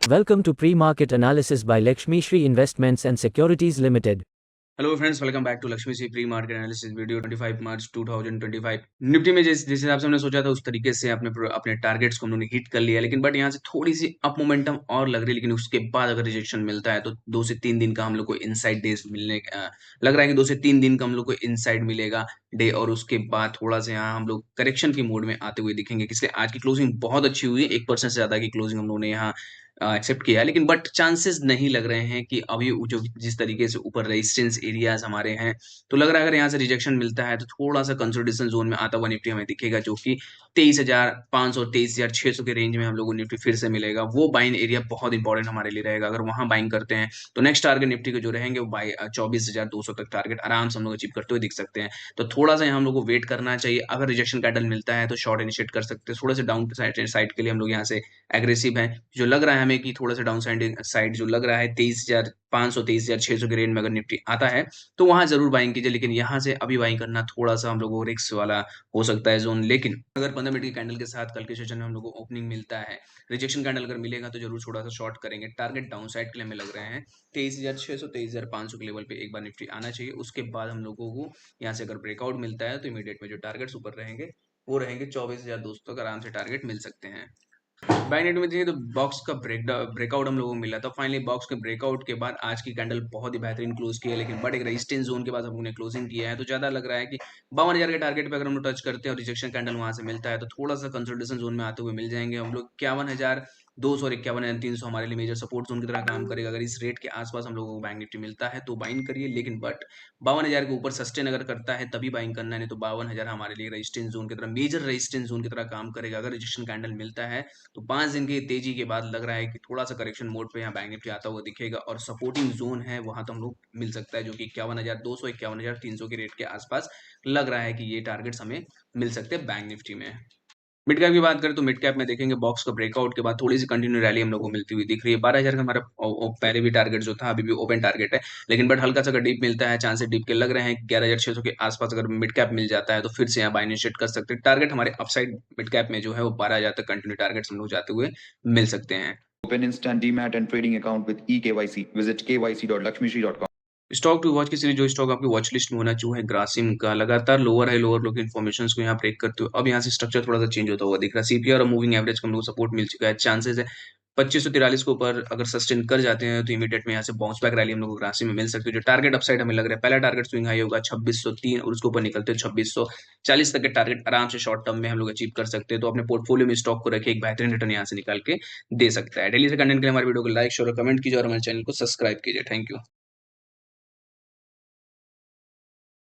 Welcome to Pre-Market Analysis by Lakshmi Shri Investments and Securities Limited. Hello friends, welcome back to Lakshmi Shri pre market analysis video 25 March 2025। Nifty में जिस हिसाब से हमने सोचा था उस तरीके से अपने टारगेट्स को हम लोगों ने हिट कर लिया, लेकिन बट यहाँ से थोड़ी सी अप मोमेंटम और लग रही है। लेकिन उसके बाद अगर रिजेक्शन मिलता है तो 2 से 3 दिन का हम लोग को इनसाइड डेज मिलने लग रहा है कि 2 से 3 दिन का हम लोग को इनसाइड मिलेगा डे, और उसके बाद थोड़ा सा यहाँ हम लोग करेक्शन की मोड में आते हुए दिखेंगे। इसलिए आज की क्लोजिंग बहुत अच्छी हुई है, 1% से ज्यादा की क्लोजिंग हम लोगों ने यहाँ एक्सेप्ट किया है। लेकिन बट चांसेस नहीं लग रहे हैं कि अभी जो जिस तरीके से ऊपर रेजिस्टेंस एरियाज हमारे हैं, तो लग रहा है अगर यहाँ से रिजेक्शन मिलता है तो थोड़ा सा कंसोलिडेशन जोन में आता हुआ निफ्टी हमें दिखेगा, जो कि 23,500 23,600 के रेंज में हम लोगों को निफ्टी फिर से मिलेगा। वो बाइंग एरिया बहुत इंपॉर्टेंट हमारे लिए रहेगा। अगर वहां बाइंग करते हैं तो नेक्स्ट टारगेट निफ्टी के जो रहेंगे वो 24,200 तक टारगेट आराम से हम लोग अचीव करते हुए दिख सकते हैं। तो थोड़ा सा हम लोग को वेट करना चाहिए। अगर रिजेक्शन कैंडल मिलता है तो शॉर्ट इनिशिएट कर सकते हैं। थोड़ा सा डाउन साइड के लिए हम लोग यहाँ से एग्रेसिव है। जो लग रहा है हमें कि थोड़ा सा डाउन साइड जो लग रहा है 23,500 23,600 के रेंज में अगर निफ्टी आता है तो वहां जरूर बाइंग कीजिए। लेकिन यहाँ से अभी बाइंग करना थोड़ा सा हम लोगों को रिस्क वाला हो सकता है जोन। लेकिन अगर 15 मिनट की कैंडल के साथ कल के सेशन में हम लोग को ओपनिंग मिलता है, रिजेक्शन कैंडल अगर मिलेगा तो जरूर थोड़ा सा शॉर्ट करेंगे। टारगेट डाउन साइड के लिए हमें लग रहे हैं 23,600 23,500 के लेवल पे एक बार निफ्टी आना चाहिए। उसके बाद हम लोगों को यहाँ से अगर ब्रेकआउट मिलता है तो इमीडिएट में जो टारगेट्स ऊपर रहेंगे वो रहेंगे 24,200 तक आराम से टारगेट मिल सकते हैं। बाय नेट में देखिए तो बॉक्स का ब्रेकआउट हम लोगों को मिला था। फाइनली बॉक्स के ब्रेकआउट के बाद आज की कैंडल बहुत ही बेहतरीन क्लोज की है, लेकिन बट एक रेजिस्टेंस जोन के बाद हम लोगों ने क्लोजिंग किया है। तो ज्यादा लग रहा है कि 52,000 के टारगेट पे अगर हम लोग टच करते हैं और रिजेक्शन कैंडल वहां से मिलता है तो थोड़ा सा कंसोलिडेशन जोन में आते हुए मिल जाएंगे हम लोग। 51,200 और 51,300 हमारे लिए मेजर सपोर्ट जोन की तरह काम करेगा। अगर इस रेट के आसपास हम लोगों को बैंक निफ्टी मिलता है तो बाइंग करिए, लेकिन बट 52,000 के ऊपर सस्टेन अगर करता है तभी बाइंग करना है, नहीं तो 52,000 हमारे लिए रेजिस्टेंस जोन की तरह मेजर रेजिस्टेंस जोन की तरह काम करेगा। अगर रिजेक्शन कैंडल मिलता है तो 5 दिन की तेजी के बाद लग रहा है कि थोड़ा सा करेक्शन मोड पे यहाँ बैंक निफ्टी आता हुआ दिखेगा, और सपोर्टिंग जोन है वहां तो हम लोग मिल सकता है, जो कि 51,200 51,300 के रेट के आसपास लग रहा है कि ये टारगेट्स हमें मिल सकते हैं बैंक निफ्टी में। मिड कैप की बात करें तो मिड कैप में देखेंगे बॉक्स का ब्रेकआउट के बाद थोड़ी सी कंटिन्यू रैली हम लोग को मिलती हुई दिख रही है। 12,000 का हमारा पहले भी टारगेट जो था अभी भी ओपन टारगेट है, लेकिन बट हल्का सा अगर डीप मिलता है, चांसेस डीप के लग रहे हैं 11,600 के आसपास अगर मिड कैप मिल जाता है तो फिर से यहाँ बाय इनिशिएट कर सकते हैं। टारगेट हमारे अपसाइड मिड कैप में जो है वो 12,000 तक कंटिन्यू टारगेट्स हम लोग जाते हुए मिल सकते हैं। Open instant DMAT and trading account with eKYC. Visit kyc.lakshmishri.com. Stock to watch की सीरीज, जो स्टॉक आपकी वॉच लिस्ट में होना चाहिए, ग्रासिम का लगातार लोअर है, लोअर लोग इन्फॉर्मेशन को यहाँ ब्रेक करते हुए अब यहाँ से स्ट्रक्चर थोड़ा सा चेंज होता हुआ दिख रहा है। सीपीआर और मूविंग एवरेज का हम लोग सपोर्ट मिल चुका है। चांसेस है 2543 के ऊपर अगर सस्टेन कर जाते हैं तो इमीडिएट में यहाँ से बाउंस बैक रैली हम लोग को ग्रासिम में मिल सकती है। जो टारगेट अपसाइड हमें लग रहा है, पहला टारगेट स्विंग हाई होगा 2603 और उसके ऊपर निकलते हैं 2640 तक के टारगेट आराम से शॉर्ट टर्म में हम लोग अचीव कर सकते हैं। तो अपने पोर्टफोलियो में स्टॉक को रखे, एक बेहतरीन रिटर्न यहाँ से निकाल के दे सकता है। डेली से कंटेंट के लिए हमारे वीडियो को लाइक शेयर और कमेंट कीजिए और हमारे चैनल को सब्सक्राइब कीजिए। Thank you.